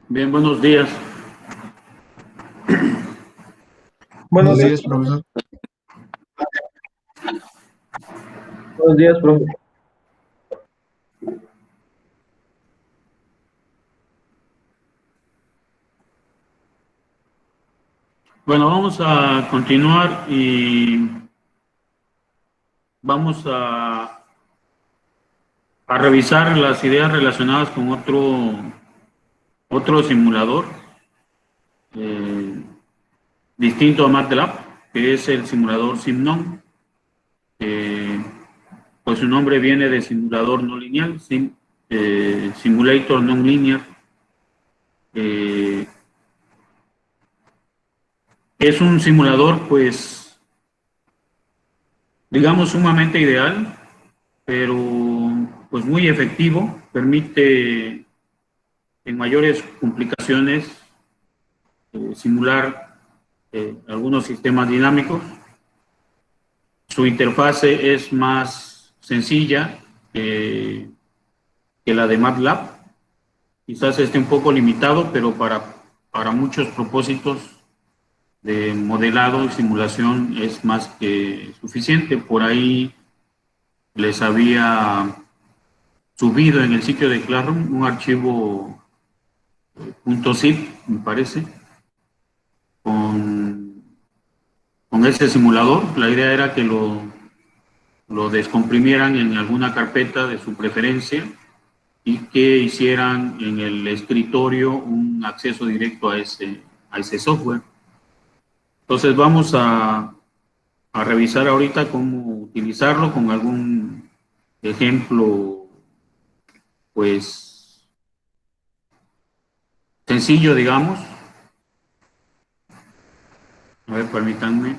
Bien, buenos días. Buenos Buenos días, días, profesor. buenos días, profe. Bueno, vamos a continuar y vamos a revisar las ideas relacionadas con otro simulador eh, distinto a MATLAB, que es el simulador Simnon. Pues su nombre viene de simulador no lineal, Simulator Non-Linear. Eh, es un simulador, pues, digamos, sumamente ideal, pero pues muy efectivo, permite en mayores complicaciones simular algunos sistemas dinámicos. Su interfase es más sencilla que la de MATLAB, quizás esté un poco limitado, pero para muchos propósitos de modelado y simulación es más que suficiente. Por ahí les había subido en el sitio de Classroom un archivo .zip, me parece, con, con ese simulador. La idea era que lo descomprimieran en alguna carpeta de su preferencia y que hicieran en el escritorio un acceso directo a ese software. Entonces vamos a revisar ahorita cómo utilizarlo con algún ejemplo, pues, sencillo, digamos. A ver, permítanme.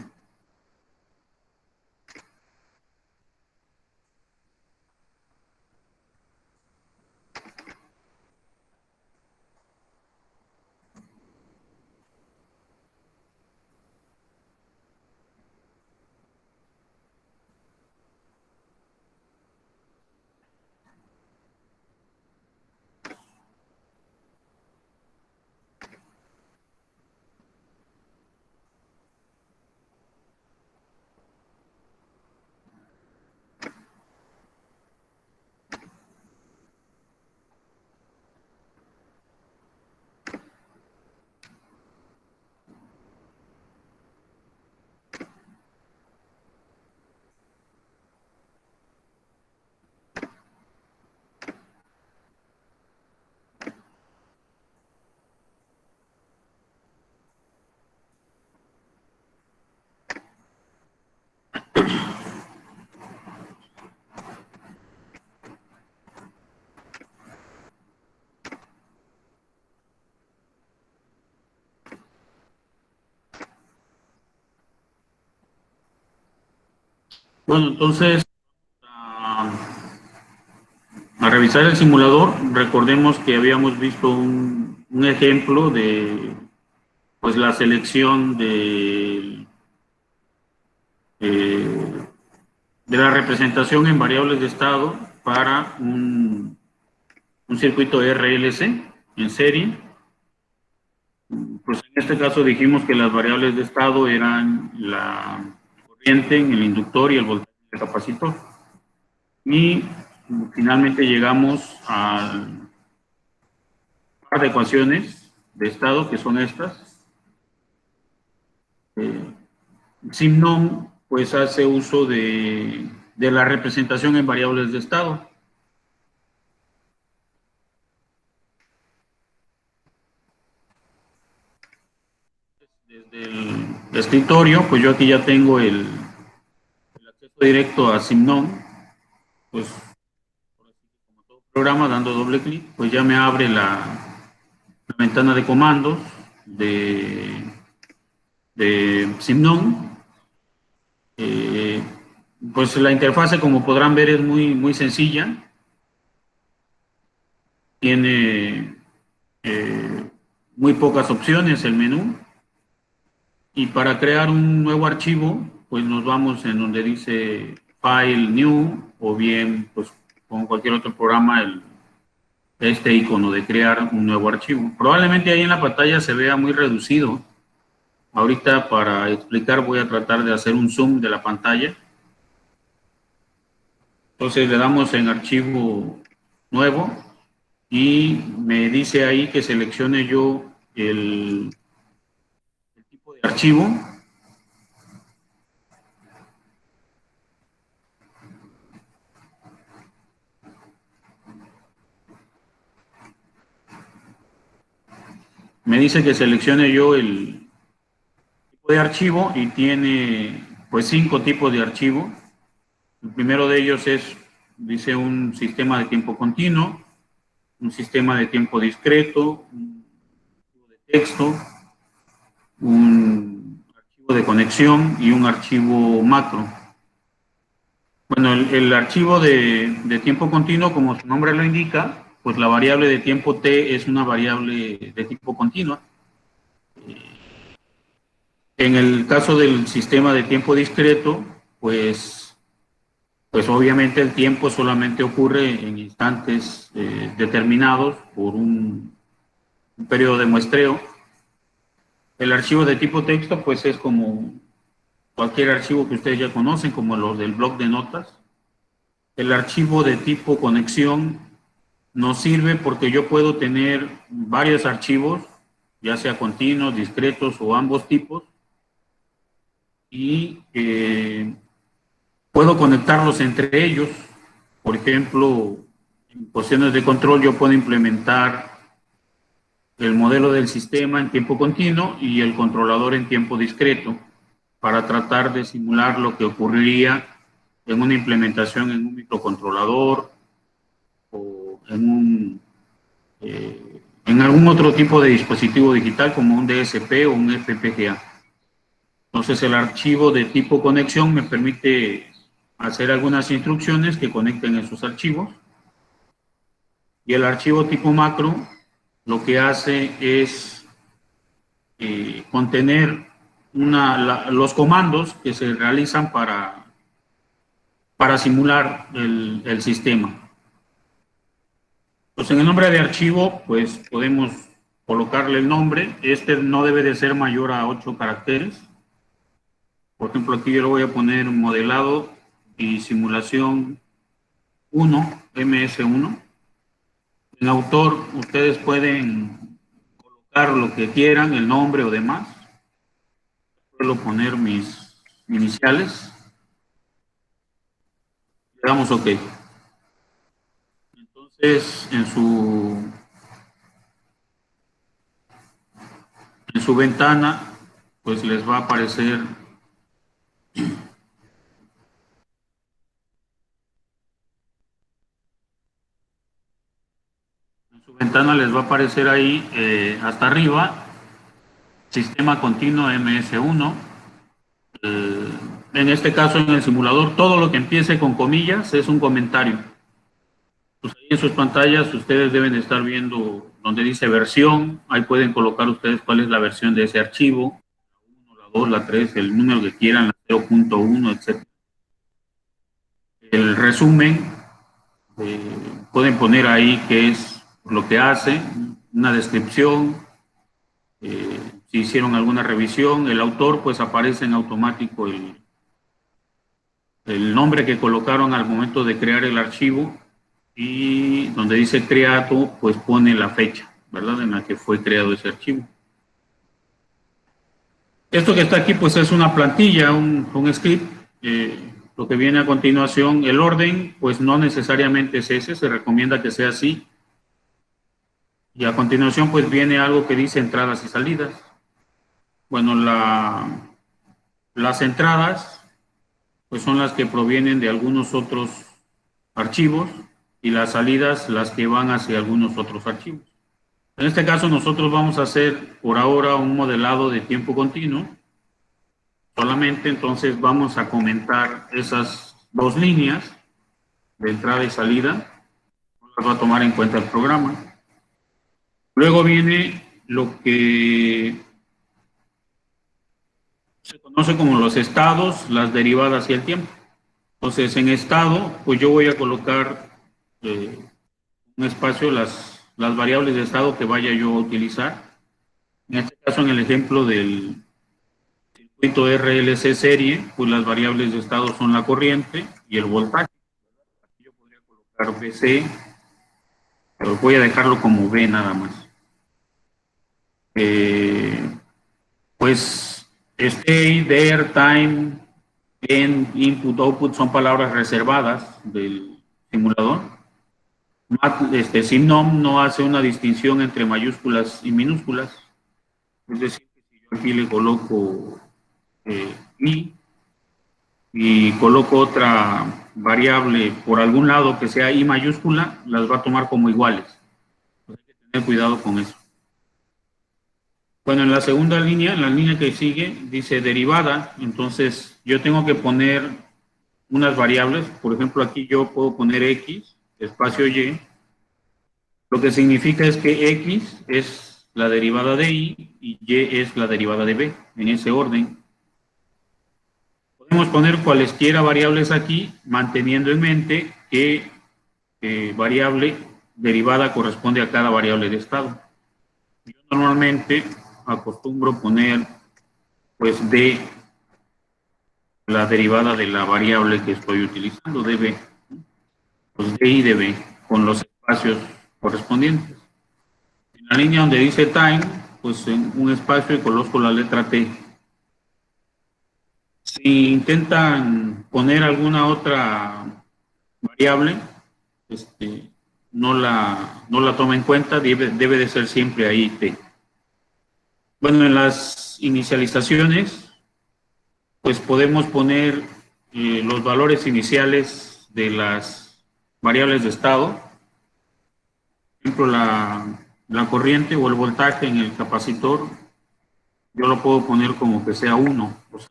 Bueno, entonces, a, a revisar el simulador, recordemos que habíamos visto un ejemplo de, pues, la selección eh, de la representación en variables de estado para un circuito RLC en serie. Pues en este caso dijimos que las variables de estado eran la corriente en el inductor y el voltaje del capacitor. Y finalmente llegamos al par de ecuaciones de estado, que son estas. Simnon pues hace uso de la representación en variables de estado. Desde el escritorio, pues yo aquí ya tengo el acceso directo a Simnon, pues como todo programa, dando doble clic, pues ya me abre la ventana de comandos de Simnon. Pues la interfase, como podrán ver, es muy sencilla. Tiene muy pocas opciones el menú. Y para crear un nuevo archivo, pues nos vamos en donde dice File New, o bien, pues con cualquier otro programa, este icono de crear un nuevo archivo. Probablemente ahí en la pantalla se vea muy reducido. Ahorita para explicar voy a tratar de hacer un zoom de la pantalla. Entonces le damos en archivo nuevo y me dice ahí que seleccione yo el tipo de archivo. Me dice que seleccione yo el tipo de archivo y tiene pues 5 tipos de archivo. El primero de ellos es, dice, un sistema de tiempo continuo, un sistema de tiempo discreto, un archivo de texto, un archivo de conexión y un archivo macro. Bueno, el archivo de tiempo continuo, como su nombre lo indica, pues la variable de tiempo t es una variable de tipo continua. En el caso del sistema de tiempo discreto, pues obviamente el tiempo solamente ocurre en instantes determinados por un periodo de muestreo. El archivo de tipo texto, pues es como cualquier archivo que ustedes ya conocen, como los del bloc de notas. El archivo de tipo conexión nos sirve porque yo puedo tener varios archivos, ya sea continuos, discretos o ambos tipos, y puedo conectarlos entre ellos. Por ejemplo, en cuestiones de control yo puedo implementar el modelo del sistema en tiempo continuo y el controlador en tiempo discreto para tratar de simular lo que ocurriría en una implementación en un microcontrolador o en algún otro tipo de dispositivo digital como un DSP o un FPGA. Entonces el archivo de tipo conexión me permite hacer algunas instrucciones que conecten esos archivos. Y el archivo tipo macro lo que hace es contener los comandos que se realizan para simular el sistema. Pues en el nombre de archivo, pues podemos colocarle el nombre. Este no debe de ser mayor a 8 caracteres. Por ejemplo, aquí yo le voy a poner modelado y simulación 1, MS1. En autor, ustedes pueden colocar lo que quieran, el nombre o demás. Puedo poner mis iniciales. Le damos OK. Entonces, en su ventana, pues les va a aparecer ahí hasta arriba, sistema continuo MS1. En este caso, en el simulador, todo lo que empiece con comillas es un comentario. Pues ahí en sus pantallas ustedes deben estar viendo donde dice versión, ahí pueden colocar ustedes cuál es la versión de ese archivo, la 1, la 2, la 3, el número que quieran, la 0.1, etc. El resumen, pueden poner ahí qué es lo que hace, una descripción, si hicieron alguna revisión, el autor, pues aparece en automático el nombre que colocaron al momento de crear el archivo, y donde dice creado, pues pone la fecha, ¿verdad?, en la que fue creado ese archivo. Esto que está aquí, pues es una plantilla, un script. Lo que viene a continuación, el orden, pues no necesariamente es ese, se recomienda que sea así. Y a continuación, pues viene algo que dice entradas y salidas. Bueno, las entradas, pues son las que provienen de algunos otros archivos, y las salidas las que van hacia algunos otros archivos. En este caso nosotros vamos a hacer por ahora un modelado de tiempo continuo. Solamente entonces vamos a comentar esas dos líneas de entrada y salida. No las va a tomar en cuenta el programa. Luego viene lo que se conoce como los estados, las derivadas y el tiempo. Entonces en estado, pues yo voy a colocar un espacio las variables de estado que vaya yo a utilizar. En este caso, en el ejemplo del circuito RLC serie, pues las variables de estado son la corriente y el voltaje. Yo podría colocar BC, pero voy a dejarlo como B nada más. Pues stay, there, time, end, input, output son palabras reservadas del simulador. Simnom no hace una distinción entre mayúsculas y minúsculas. Es decir, que si yo aquí le coloco i y coloco otra variable por algún lado que sea i mayúscula, las va a tomar como iguales. Entonces hay que tener cuidado con eso. Bueno, en la segunda línea, en la línea que sigue, dice derivada, entonces yo tengo que poner unas variables, por ejemplo aquí yo puedo poner x, espacio y, lo que significa es que x es la derivada de y es la derivada de b, en ese orden. Podemos poner cualesquiera variables aquí, manteniendo en mente que variable derivada corresponde a cada variable de estado. Yo normalmente acostumbro poner pues d, la derivada de la variable que estoy utilizando, db, pues d y db, con los espacios correspondientes. En la línea donde dice time, pues en un espacio y coloco la letra t. Si intentan poner alguna otra variable, no la toma en cuenta, debe de ser siempre ahí t. Bueno, en las inicializaciones, pues podemos poner los valores iniciales de las variables de estado. Por ejemplo, la corriente o el voltaje en el capacitor, yo lo puedo poner como que sea 1. O sea,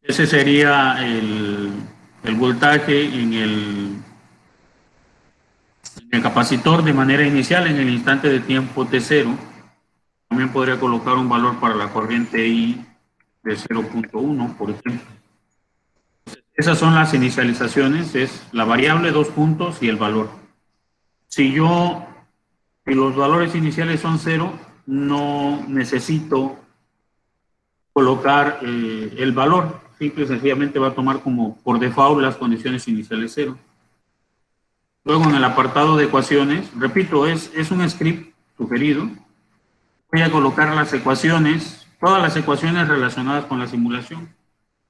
ese sería el voltaje en el capacitor de manera inicial en el instante de tiempo t0. También podría colocar un valor para la corriente I de 0.1, por ejemplo. Esas son las inicializaciones, es la variable, 2 puntos y el valor. Si los valores iniciales son 0, no necesito colocar el valor, simple y sencillamente va a tomar como por default las condiciones iniciales 0. Luego en el apartado de ecuaciones, repito, es un script sugerido. Voy a colocar las ecuaciones, todas las ecuaciones relacionadas con la simulación.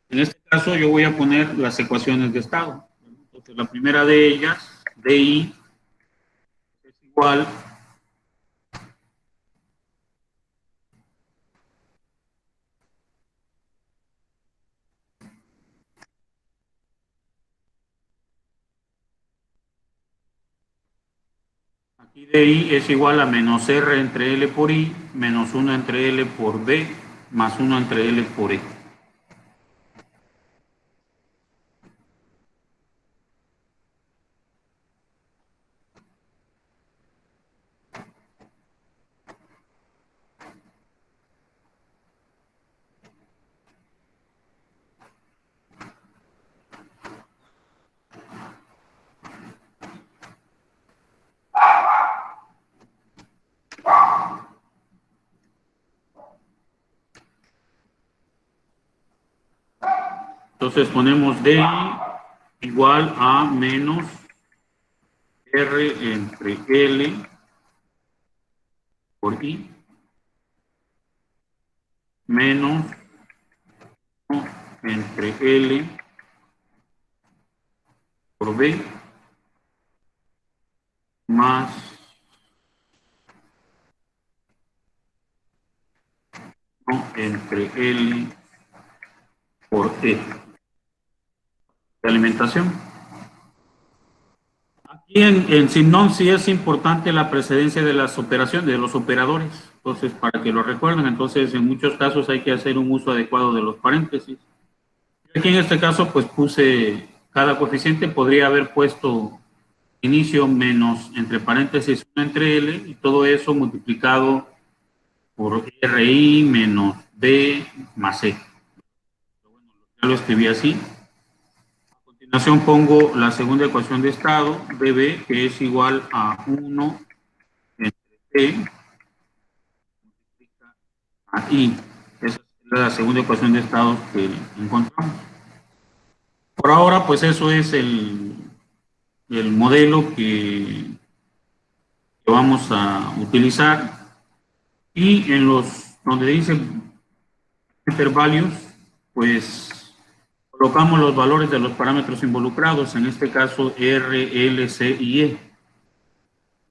En este caso yo voy a poner las ecuaciones de estado. Entonces la primera de ellas, DI, es igual aquí DI es igual a menos R entre L por I, menos 1 entre L por B, más 1 entre L por E. Entonces ponemos DI igual a menos R entre L por I, menos 1 entre L por B, más 1 entre L por E. De alimentación. Aquí en Simnon sí es importante la precedencia de las operaciones, de los operadores. Entonces, para que lo recuerden, entonces en muchos casos hay que hacer un uso adecuado de los paréntesis. Aquí en este caso, pues puse cada coeficiente, podría haber puesto inicio menos entre paréntesis 1 entre L y todo eso multiplicado por RI menos B más E. Ya lo escribí así. A continuación pongo la segunda ecuación de estado, dB, que es igual a 1 entre T a I. Esa es la segunda ecuación de estado que encontramos. Por ahora, pues eso es el modelo que vamos a utilizar. Y en los donde dice values, pues colocamos los valores de los parámetros involucrados, en este caso R, L, C y E.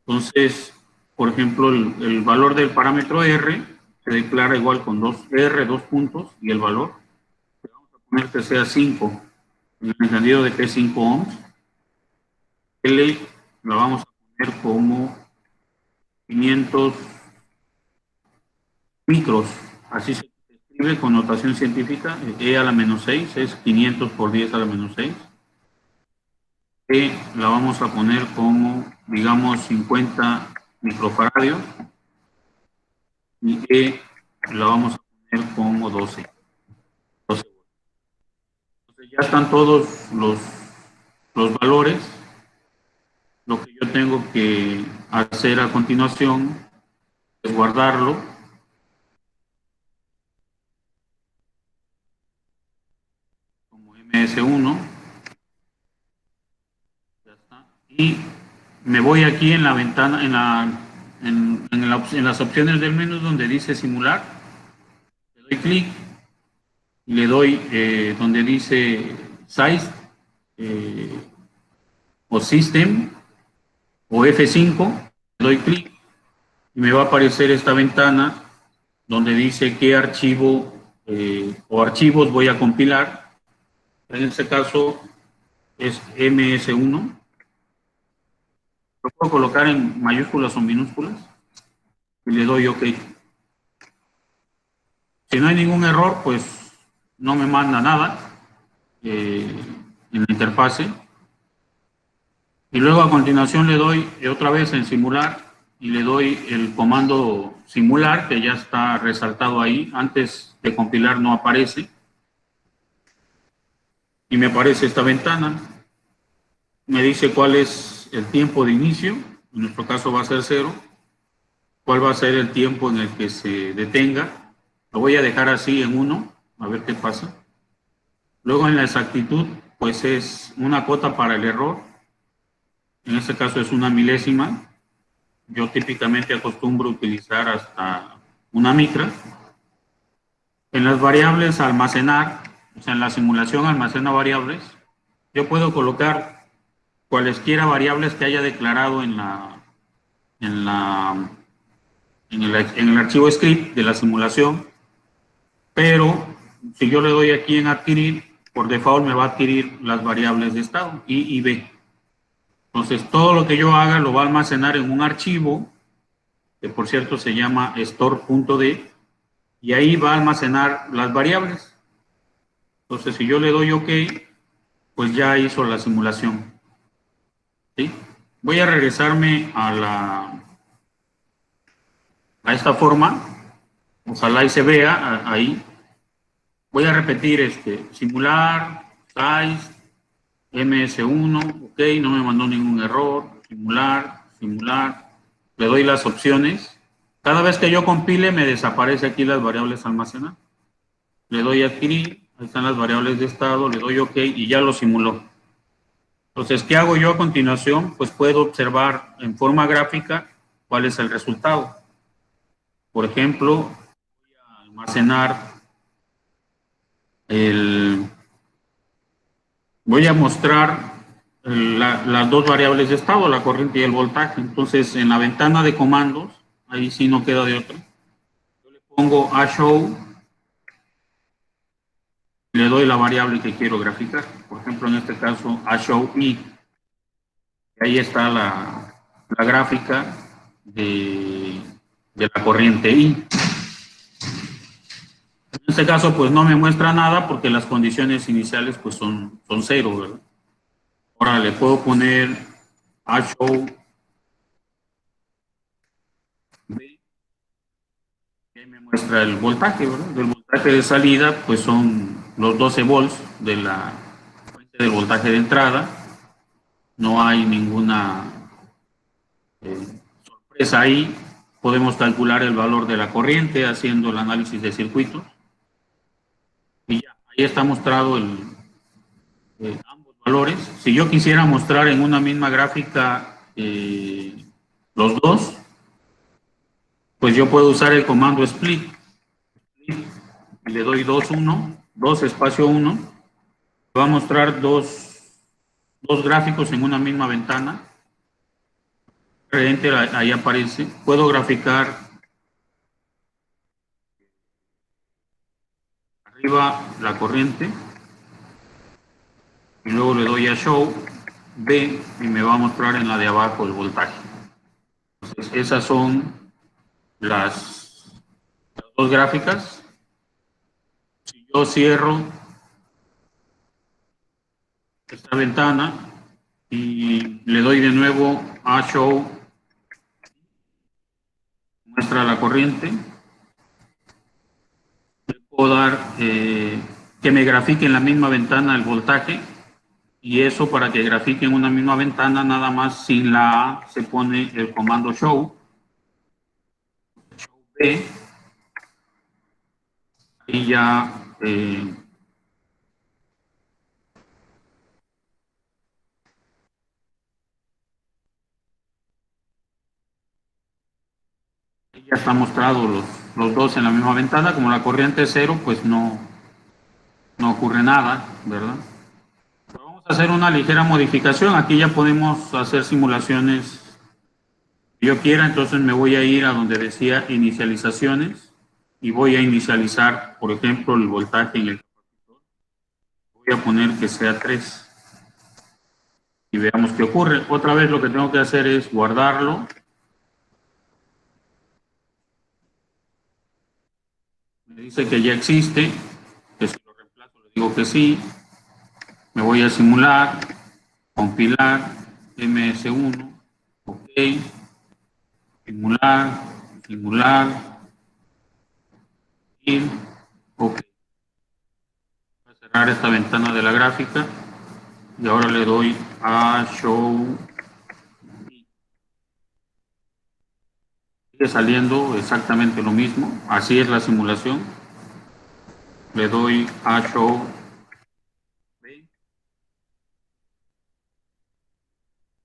Entonces, por ejemplo, el valor del parámetro R se declara igual con R, 2 puntos, y el valor, vamos a poner que sea 5, en el entendido de que es 5 ohms. L lo vamos a poner como 500 micros, así se escribe con notación científica. E a la menos 6 es 500 por 10 a la menos 6. E la vamos a poner como, digamos, 50 microfaradios, y E la vamos a poner como 12. Entonces ya están todos los valores. Lo que yo tengo que hacer a continuación es guardarlo como MS1. Ya está. Y me voy aquí en la ventana, en las opciones del menú donde dice simular. Le doy clic y le doy donde dice size o system o F5. Le doy clic y me va a aparecer esta ventana donde dice qué archivo o archivos voy a compilar. En este caso es MS1. Lo puedo colocar en mayúsculas o minúsculas y le doy OK. Si no hay ningún error, pues no me manda nada en la interfase. Y luego a continuación le doy otra vez en simular y le doy el comando simular, que ya está resaltado ahí. Antes de compilar no aparece. Y me aparece esta ventana. Me dice cuál es el tiempo de inicio. En nuestro caso va a ser 0. Cuál va a ser el tiempo en el que se detenga. Lo voy a dejar así en 1, a ver qué pasa. Luego en la exactitud, pues es una cota para el error. En este caso es una milésima. Yo típicamente acostumbro utilizar hasta una micra. En las variables almacenar, o sea, en la simulación almacena variables, yo puedo colocar cualesquiera variables que haya declarado en el archivo script de la simulación, pero si yo le doy aquí en adquirir, por default me va a adquirir las variables de estado, I y B. Entonces, todo lo que yo haga lo va a almacenar en un archivo, que por cierto se llama store.d, y ahí va a almacenar las variables. Entonces, si yo le doy OK, pues ya hizo la simulación. ¿Sí? Voy a regresarme a esta forma. Ojalá y se vea ahí. Voy a repetir simular, size, MS1, OK, no me mandó ningún error. Simular, simular. Le doy las opciones. Cada vez que yo compile, me desaparece aquí las variables almacenadas. Le doy adquirir, ahí están las variables de estado, le doy OK y ya lo simuló. Entonces, ¿qué hago yo a continuación? Pues puedo observar en forma gráfica cuál es el resultado. Por ejemplo, voy a almacenar voy a mostrar las dos variables de estado, la corriente y el voltaje. Entonces, en la ventana de comandos, ahí sí no queda de otra. Yo le pongo a show y le doy la variable que quiero graficar. Por ejemplo, en este caso, a show i. Ahí está la gráfica de la corriente I. En este caso, pues no me muestra nada porque las condiciones iniciales pues son 0, ¿verdad? Ahora le puedo poner a show B, y ahí me muestra el voltaje, ¿verdad? El voltaje de salida pues son los 12 volts de la fuente del voltaje de entrada. No hay ninguna sorpresa ahí. Podemos calcular el valor de la corriente haciendo el análisis de circuitos. Y ya, ahí está mostrado ambos valores. Si yo quisiera mostrar en una misma gráfica los dos, pues yo puedo usar el comando split. Le doy 2 espacio 1. Va a mostrar dos gráficos en una misma ventana. Enter, ahí aparece. Puedo graficar arriba la corriente y luego le doy a Show B y me va a mostrar en la de abajo el voltaje. Entonces, esas son las dos gráficas. Si yo cierro esta ventana y le doy de nuevo a Show, muestra la corriente. Le puedo dar que me grafique en la misma ventana el voltaje, y eso, para que grafique en una misma ventana, nada más sin la A se pone el comando Show B, y ya ya está mostrado los dos en la misma ventana. Como la corriente es cero, pues no ocurre nada, ¿verdad? Pero vamos a hacer una ligera modificación. Aquí ya podemos hacer simulaciones que yo quiera. Entonces me voy a ir a donde decía inicializaciones y voy a inicializar, por ejemplo, el voltaje en el capacitor. Voy a poner que sea 3 y veamos qué ocurre. Otra vez lo que tengo que hacer es guardarlo. Me dice que ya existe, que si lo reemplazo le digo que sí. Me voy a simular, compilar, MS1, ok, simular, y ok. Voy a cerrar esta ventana de la gráfica y ahora le doy a Show. Sigue saliendo exactamente lo mismo, así es la simulación. Le doy a Show B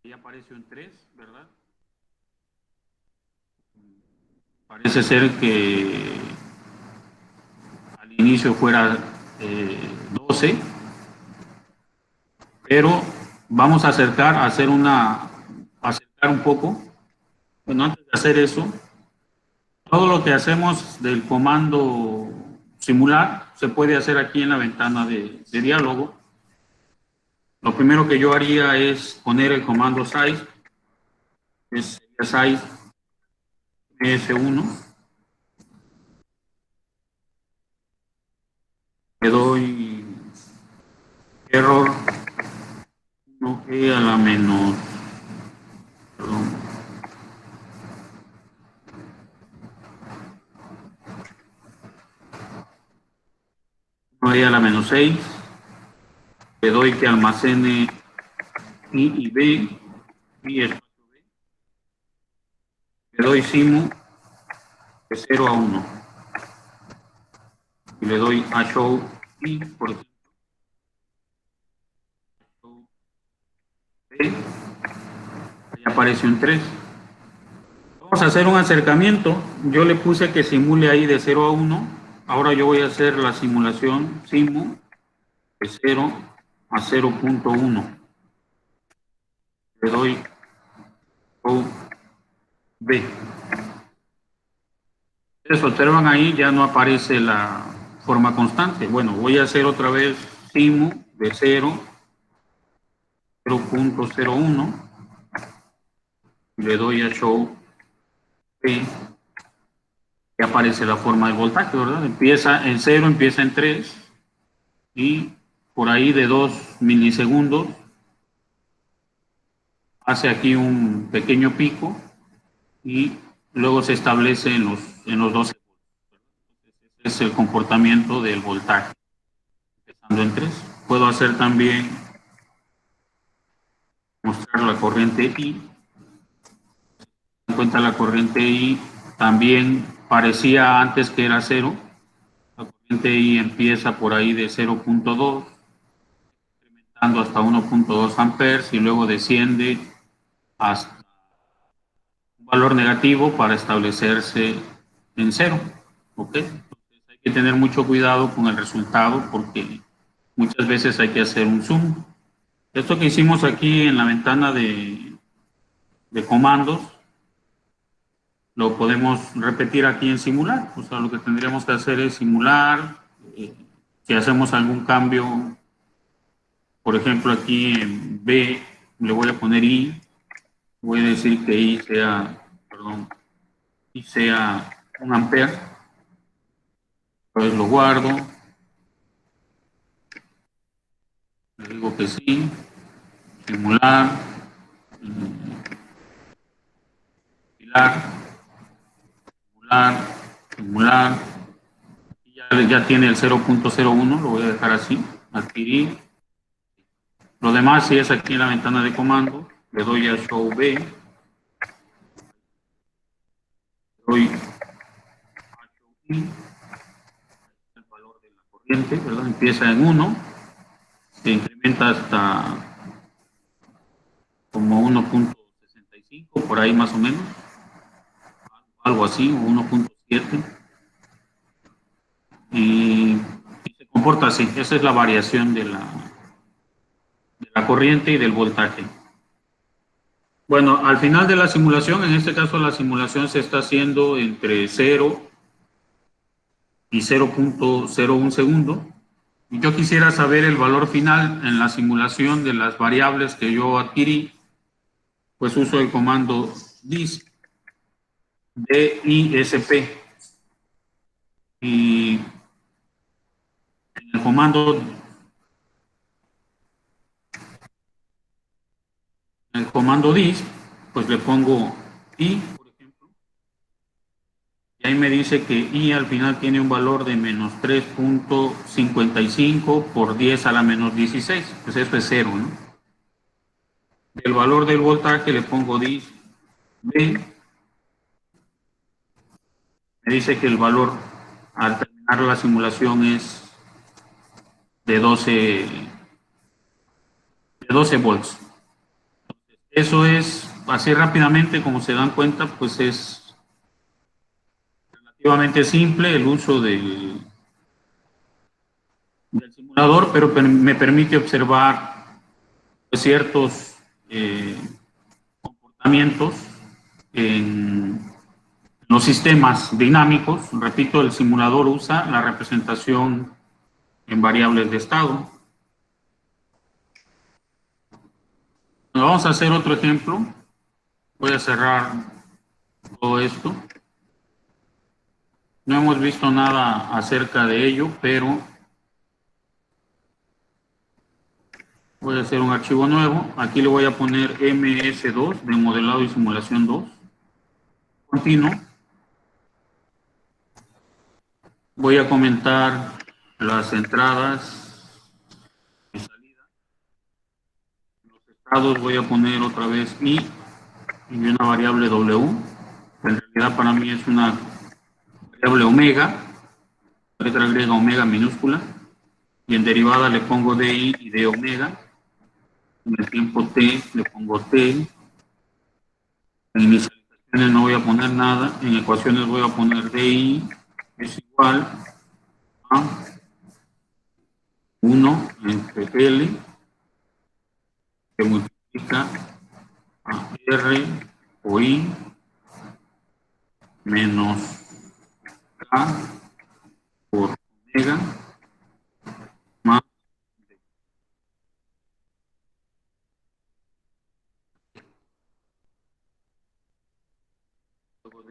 y aparece un 3, ¿verdad? Parece ser que al inicio fuera 12, pero vamos a acercar un poco. Bueno, antes de hacer eso, todo lo que hacemos del comando simular se puede hacer aquí en la ventana de diálogo. Lo primero que yo haría es poner el comando size, que es size S1. Le doy error 1e a la menos, perdón, 1e a la menos 6. Le doy que almacene I y B y espacio B. Le doy simu de 0 a 1 y le doy a show I, por ejemplo, show B, ahí aparece un 3. Vamos a hacer un acercamiento. Yo le puse que simule ahí de 0 a 1. Ahora yo voy a hacer la simulación simu de 0 a 0.1. Le doy show B. Ustedes observan ahí, ya no aparece la forma constante. Bueno, voy a hacer otra vez simu de 0.01. Le doy a show B. Y aparece la forma del voltaje, ¿verdad? Empieza en 0, empieza en 3 y por ahí de 2 milisegundos hace aquí un pequeño pico y luego se establece en los 12 voltios. Ese es el comportamiento del voltaje. Empezando en 3. Puedo hacer también mostrar la corriente I. En cuenta la corriente I también parecía antes que era 0. La corriente I empieza por ahí de 0.2, incrementando hasta 1.2 amperes y luego desciende hasta un valor negativo para establecerse en 0. ¿Ok? Entonces hay que tener mucho cuidado con el resultado porque muchas veces hay que hacer un zoom. Esto que hicimos aquí en la ventana de comandos lo podemos repetir aquí en simular. O sea, lo que tendríamos que hacer es simular. Si hacemos algún cambio, por ejemplo, aquí en B le voy a poner I. Voy a decir que I sea 1 ampere. Entonces lo guardo. Le digo que sí. Simular. Simular. Simular. Ya tiene el 0.01, lo voy a dejar así. Adquirir. Lo demás, si es aquí en la ventana de comando, le doy a Show B, le doy a Show I, el valor de la corriente, ¿verdad? Empieza en 1, se incrementa hasta como 1.65, por ahí más o menos, algo así, o 1.7, y se comporta así. Esa es la variación de la corriente y del voltaje. Bueno, al final de la simulación, en este caso la simulación se está haciendo entre 0 y 0.01 segundo. Y yo quisiera saber el valor final en la simulación de las variables que yo adquirí, pues uso el comando DISP, DISP. Y en el comando DISP, pues le pongo I, por ejemplo, y ahí me dice que I al final tiene un valor de menos 3.55 por 10 a la menos 16, pues eso es 0, ¿no? El valor del voltaje le pongo DISP B, me dice que el valor al terminar la simulación es de 12 volts. Eso es, así rápidamente, como se dan cuenta, pues es relativamente simple el uso del simulador, pero me permite observar pues, ciertos comportamientos en los sistemas dinámicos. Repito, el simulador usa la representación en variables de estado. Vamos a hacer otro ejemplo. Voy a cerrar todo esto. No hemos visto nada acerca de ello, pero voy a hacer un archivo nuevo. Aquí le voy a poner MS2 de modelado y simulación 2. Continuo. Voy a comentar las entradas y salidas. Los estados voy a poner otra vez I y una variable W. En realidad para mí es una variable omega, letra griega omega minúscula. Y en derivada le pongo DI y D omega. En el tiempo T le pongo T. En inicializaciones no voy a poner nada. En ecuaciones voy a poner DI es igual a 1 entre L que multiplica a R o I menos K por omega más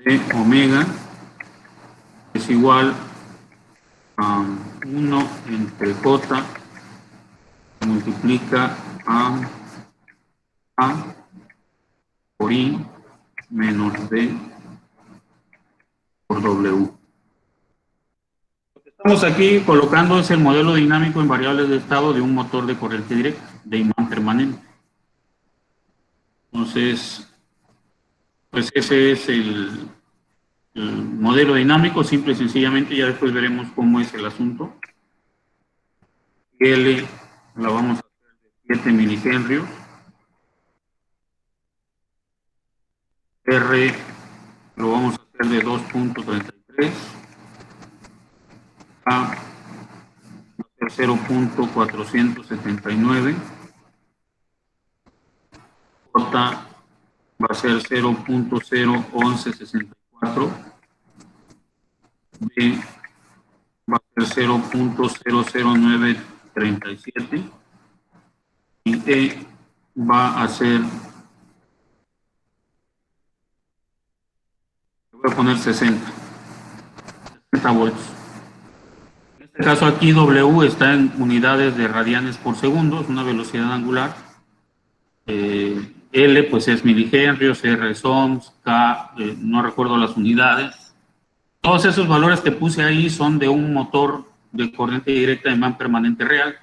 D omega es igual a 1 entre J multiplica a por I menos D por W. Lo que estamos aquí colocando es el modelo dinámico en variables de estado de un motor de corriente directa, de imán permanente. Entonces, pues ese es el modelo dinámico, simple y sencillamente. Ya después veremos cómo es el asunto. L la vamos a hacer de 7 milihenrios. R lo vamos a hacer de 2.33. A va a ser 0.479. J va a ser 0.01164. B va a ser 0.00937. Y E va a ser, voy a poner 60 volts. En este caso aquí W está en unidades de radianes por segundo, es una velocidad angular. L pues es milihenrios, R es ohms, K no recuerdo las unidades. Todos esos valores que puse ahí son de un motor de corriente directa de imán permanente real.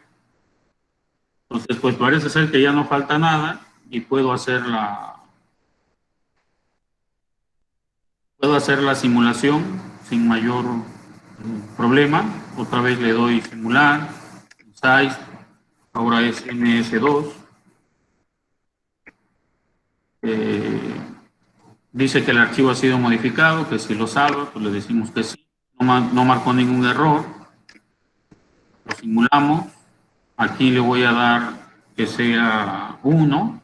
Entonces pues parece ser que ya no falta nada y puedo hacer la simulación sin mayor problema. Otra vez le doy simular, size, ahora es MS2. Dice que el archivo ha sido modificado, que si lo salva, pues le decimos que sí. No marcó ningún error. Lo simulamos. Aquí le voy a dar que sea 1.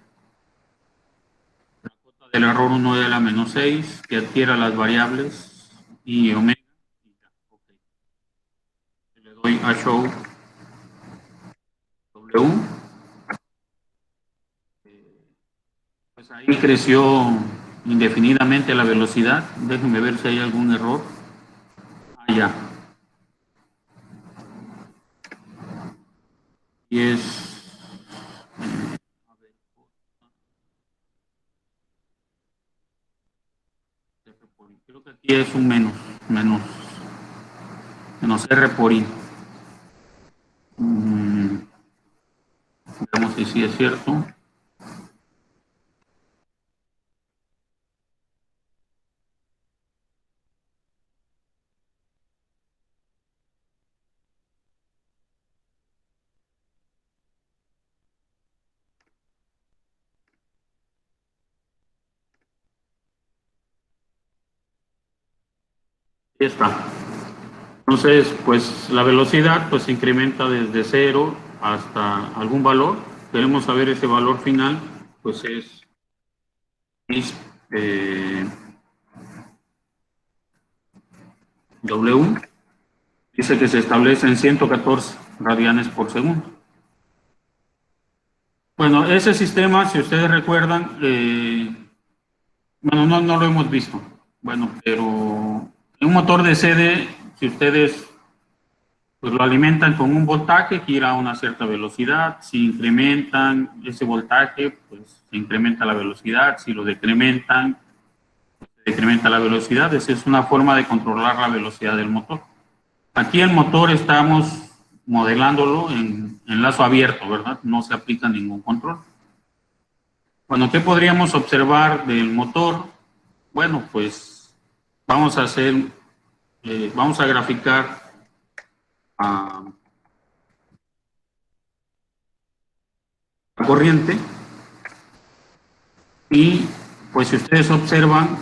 La cuota del error 1 de la menos 6, que adquiera las variables y omega. Okay. Le doy a show W. Pues ahí creció indefinidamente la velocidad. Déjenme ver si hay algún error. Ya. Y es... creo que aquí es un menos R por I. Veamos si sí es cierto. Ahí está. Entonces, pues la velocidad pues se incrementa desde 0 hasta algún valor. Queremos saber ese valor final, pues es W. Dice que se establece en 114 radianes por segundo. Bueno, ese sistema, si ustedes recuerdan, bueno, no lo hemos visto. Bueno, pero en un motor de CD, si ustedes pues lo alimentan con un voltaje que irá a una cierta velocidad. Si incrementan ese voltaje, pues se incrementa la velocidad. Si lo decrementan, se decrementa la velocidad. Esa es una forma de controlar la velocidad del motor. Aquí el motor estamos modelándolo en lazo abierto, ¿verdad? No se aplica ningún control. Bueno, ¿qué podríamos observar del motor? Bueno, pues vamos a graficar la corriente y pues si ustedes observan,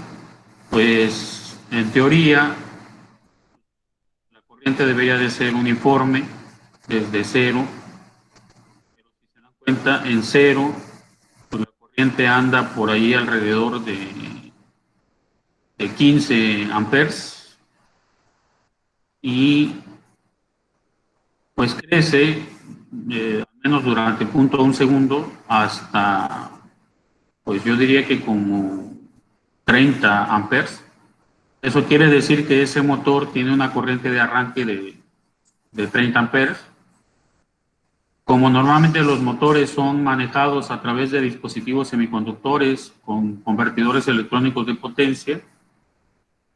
pues en teoría la corriente debería de ser uniforme desde 0, pero si se dan cuenta en 0 pues la corriente anda por ahí alrededor de 15 amperes y pues crece al menos durante 0.1 segundo hasta, pues yo diría que como 30 amperes. Eso quiere decir que ese motor tiene una corriente de arranque de 30 amperes. Como normalmente los motores son manejados a través de dispositivos semiconductores con convertidores electrónicos de potencia,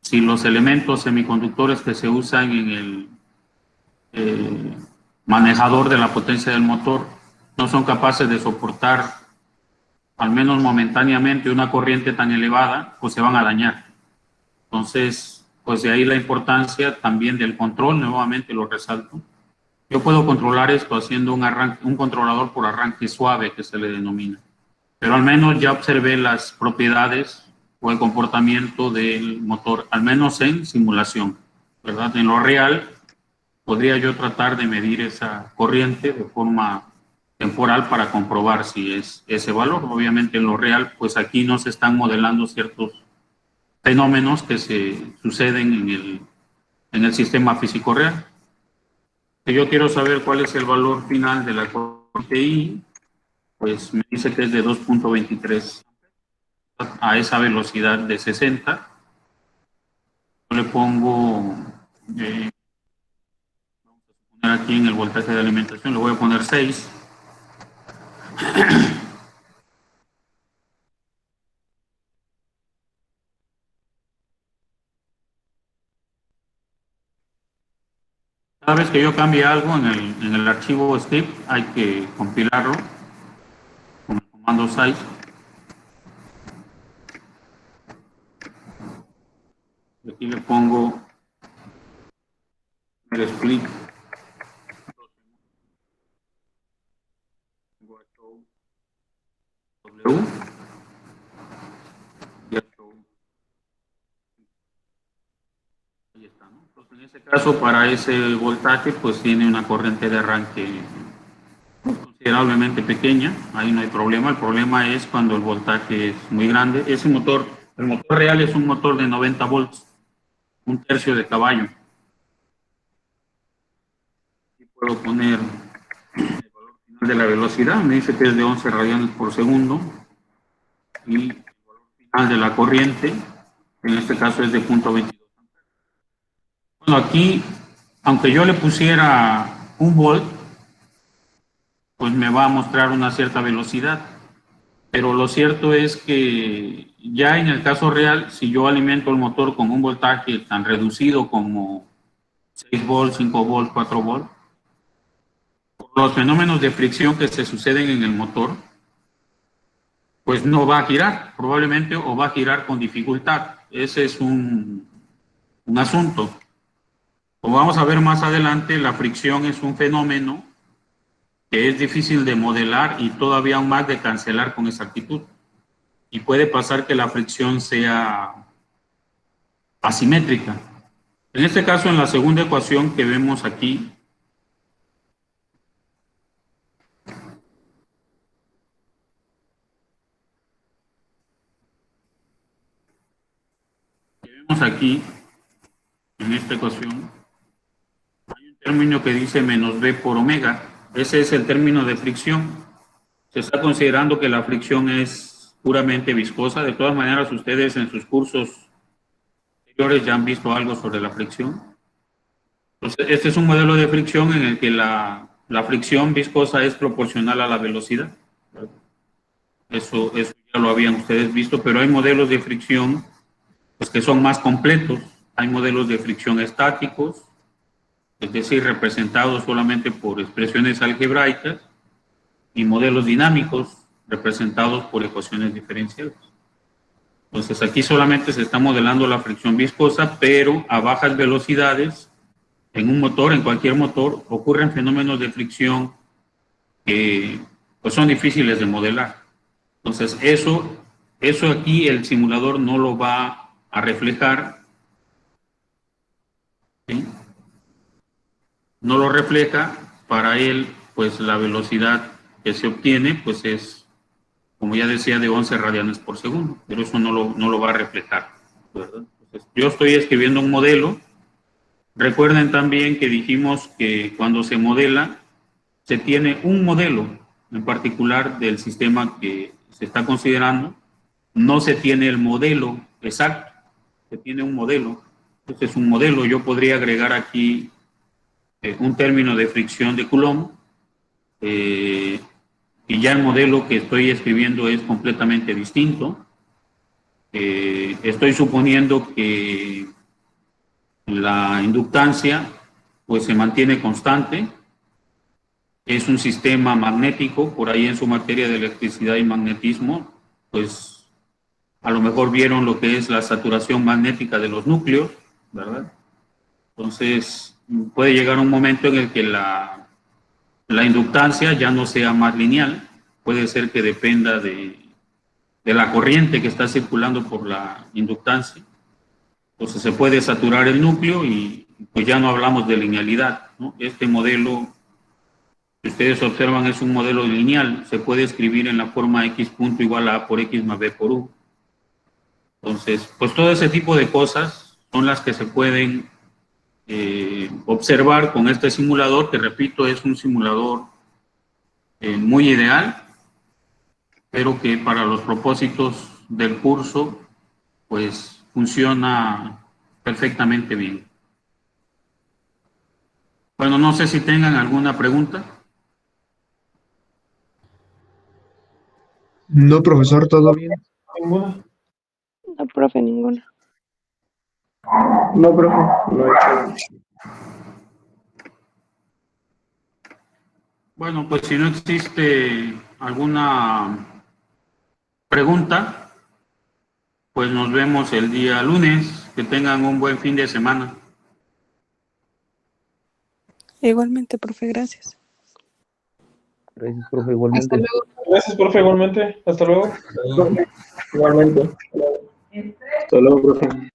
si los elementos semiconductores que se usan en el manejador de la potencia del motor no son capaces de soportar al menos momentáneamente, una corriente tan elevada, pues se van a dañar. Entonces, pues de ahí la importancia también del control, nuevamente lo resalto. Yo puedo controlar esto haciendo un controlador por arranque suave, que se le denomina. Pero al menos ya observé las propiedades o el comportamiento del motor, al menos en simulación, ¿verdad? En lo real, podría yo tratar de medir esa corriente de forma temporal para comprobar si es ese valor. Obviamente en lo real, pues aquí no se están modelando ciertos fenómenos que se suceden en el sistema físico real. Si yo quiero saber cuál es el valor final de la corriente I, pues me dice que es de 2.23 a esa velocidad de 60. Yo le pongo, vamos a poner aquí en el voltaje de alimentación, le voy a poner 6. Cada vez que yo cambie algo en el archivo script, hay que compilarlo con el comando size. Aquí le pongo el split. W. Ahí está, ¿no? Entonces, en ese caso, para ese voltaje, pues tiene una corriente de arranque considerablemente pequeña, ahí no hay problema. El problema es cuando el voltaje es muy grande. Ese motor, el motor real es un motor de 90 volts, un tercio de caballo. Aquí puedo poner el valor final de la velocidad, me dice que es de 11 radianes por segundo, y el valor final de la corriente, en este caso es de 0.22. Bueno, aquí, aunque yo le pusiera 1 volt, pues me va a mostrar una cierta velocidad. Pero lo cierto es que ya en el caso real, si yo alimento el motor con un voltaje tan reducido como 6 volts, 5 volts, 4 volts, por los fenómenos de fricción que se suceden en el motor, pues no va a girar, probablemente, o va a girar con dificultad. Ese es un asunto. Como vamos a ver más adelante, la fricción es un fenómeno que es difícil de modelar y todavía aún más de cancelar con exactitud. Y puede pasar que la fricción sea asimétrica. En este caso, en la segunda ecuación que vemos aquí, en esta ecuación, hay un término que dice menos B por omega. Ese es el término de fricción. Se está considerando que la fricción es puramente viscosa. De todas maneras, ustedes en sus cursos anteriores ya han visto algo sobre la fricción. Entonces, este es un modelo de fricción en el que la fricción viscosa es proporcional a la velocidad. Eso ya lo habían ustedes visto, pero hay modelos de fricción pues, que son más completos. Hay modelos de fricción estáticos, es decir, representados solamente por expresiones algebraicas, y modelos dinámicos, representados por ecuaciones diferenciales. Entonces, aquí solamente se está modelando la fricción viscosa, pero a bajas velocidades, en un motor, en cualquier motor, ocurren fenómenos de fricción que pues, son difíciles de modelar. Entonces, eso aquí el simulador no lo va a reflejar, ¿sí? No lo refleja. Para él, pues la velocidad que se obtiene, pues es, como ya decía, de 11 radianes por segundo, pero eso no lo va a reflejar, ¿verdad? Entonces, yo estoy escribiendo un modelo. Recuerden también que dijimos que cuando se modela, se tiene un modelo en particular del sistema que se está considerando. No se tiene el modelo exacto, se tiene un modelo. Este es un modelo. Yo podría agregar aquí un término de fricción de Coulomb, y ya el modelo que estoy escribiendo es completamente distinto. Estoy suponiendo que la inductancia pues se mantiene constante, es un sistema magnético, por ahí en su materia de electricidad y magnetismo, pues a lo mejor vieron lo que es la saturación magnética de los núcleos, ¿verdad? Entonces, puede llegar un momento en el que la inductancia ya no sea más lineal, puede ser que dependa de la corriente que está circulando por la inductancia. Entonces se puede saturar el núcleo y pues ya no hablamos de linealidad, ¿no? Este modelo, si ustedes observan, es un modelo lineal, se puede escribir en la forma x punto igual a por x más b por u. Entonces, pues todo ese tipo de cosas son las que se pueden observar con este simulador, que repito, es un simulador muy ideal, pero que para los propósitos del curso, pues funciona perfectamente bien. Bueno, no sé si tengan alguna pregunta. No, profesor, todo bien. Ninguna. No, profe, ninguna. No, profe, no he hecho. Bueno, pues si no existe alguna pregunta, pues nos vemos el día lunes. Que tengan un buen fin de semana. Igualmente, profe, gracias. Gracias, profe, igualmente. Gracias, profe, igualmente. Hasta luego. Igualmente. Hasta luego, profe.